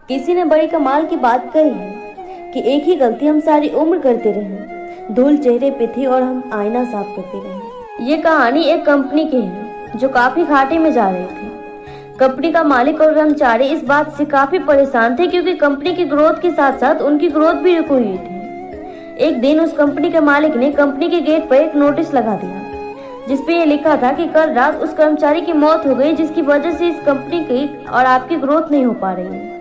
किसी ने बड़ी कमाल की बात कही है कि एक ही गलती हम सारी उम्र करते रहे, धूल चेहरे पे थी और हम आईना साफ करते रहे। ये कहानी एक कंपनी की है जो काफी घाटे में जा रही थी। कंपनी का मालिक और कर्मचारी इस बात से काफी परेशान थे क्योंकि कंपनी की ग्रोथ के साथ साथ उनकी ग्रोथ भी रुकी हुई थी। एक दिन उस कंपनी के मालिक ने कंपनी के गेट पर एक नोटिस लगा दिया जिसपे ये लिखा था कि कल रात उस कर्मचारी की मौत हो गई जिसकी वजह से इस कंपनी की और आपकी ग्रोथ नहीं हो पा रही है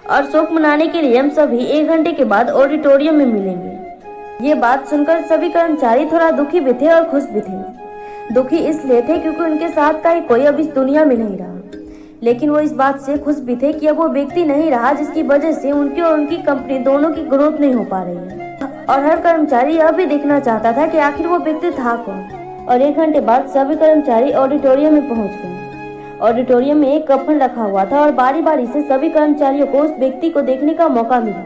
और शोक मनाने के लिए हम सभी 1 घंटे के बाद ऑडिटोरियम में मिलेंगे। ये बात सुनकर सभी कर्मचारी थोड़ा दुखी भी थे और खुश भी थे। दुखी इसलिए थे क्योंकि उनके साथ का ही कोई अब इस दुनिया में नहीं रहा, लेकिन वो इस बात से खुश भी थे कि अब वो व्यक्ति नहीं रहा जिसकी वजह से उनकी और उनकी कंपनी दोनों की ग्रोथ नहीं हो पा रही है। और हर कर्मचारी यह भी देखना चाहता था कि आखिर वो व्यक्ति था कौन। और 1 घंटे बाद सभी कर्मचारी ऑडिटोरियम में पहुंच गए। ऑडिटोरियम में एक कफन रखा हुआ था और बारी बारी से सभी कर्मचारियों को उस व्यक्ति को देखने का मौका मिला,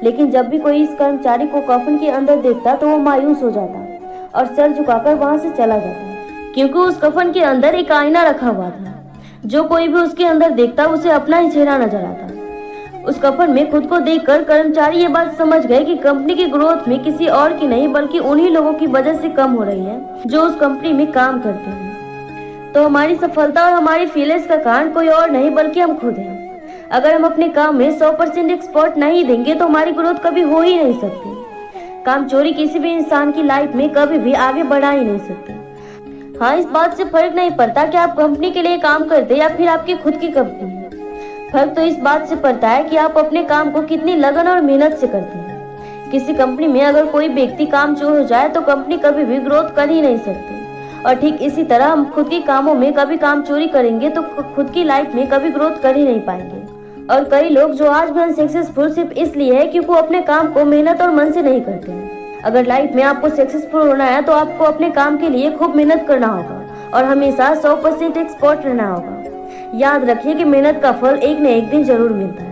लेकिन जब भी कोई इस कर्मचारी को कफन के अंदर देखता तो वो मायूस हो जाता और सर झुकाकर वहां से चला जाता, क्योंकि उस कफन के अंदर एक आईना रखा हुआ था। जो कोई भी उसके अंदर देखता उसे अपना ही चेहरा नजर आता। उस कफन में खुद को देखकर कर्मचारी ये बात समझ गए कि कंपनी की ग्रोथ में किसी और की नहीं बल्कि उन्हीं लोगों की वजह से कम हो रही है जो उस कंपनी में काम करते हैं। तो हमारी सफलता और हमारी फेलियर्स का कारण कोई और नहीं बल्कि हम खुद हैं। अगर हम अपने काम में 100% एक्सपर्ट नहीं देंगे तो हमारी ग्रोथ कभी हो ही नहीं सकती। काम चोरी किसी भी इंसान की लाइफ में कभी भी आगे बढ़ा ही नहीं सकती। हाँ, इस बात से फर्क नहीं पड़ता कि आप कंपनी के लिए काम करते या फिर आपकी खुद की कंपनी है। फर्क तो इस बात से पड़ता है कि आप अपने काम को कितनी लगन और मेहनत से करते हैं। किसी कंपनी में अगर कोई व्यक्ति काम चोर हो जाए तो कंपनी कभी भी ग्रोथ कर ही नहीं सकती, और ठीक इसी तरह हम खुद के कामों में कभी काम चोरी करेंगे तो खुद की लाइफ में कभी ग्रोथ कर ही नहीं पाएंगे। और कई लोग जो आज भी अनसक्सेसफुल सिर्फ इसलिए है क्योंकि वो अपने काम को मेहनत और मन से नहीं करते हैं। अगर लाइफ में आपको सक्सेसफुल होना है तो आपको अपने काम के लिए खूब मेहनत करना होगा और हमेशा 100% एक्सपर्ट रहना होगा। याद रखिए कि मेहनत का फल एक न एक दिन जरूर मिलता है।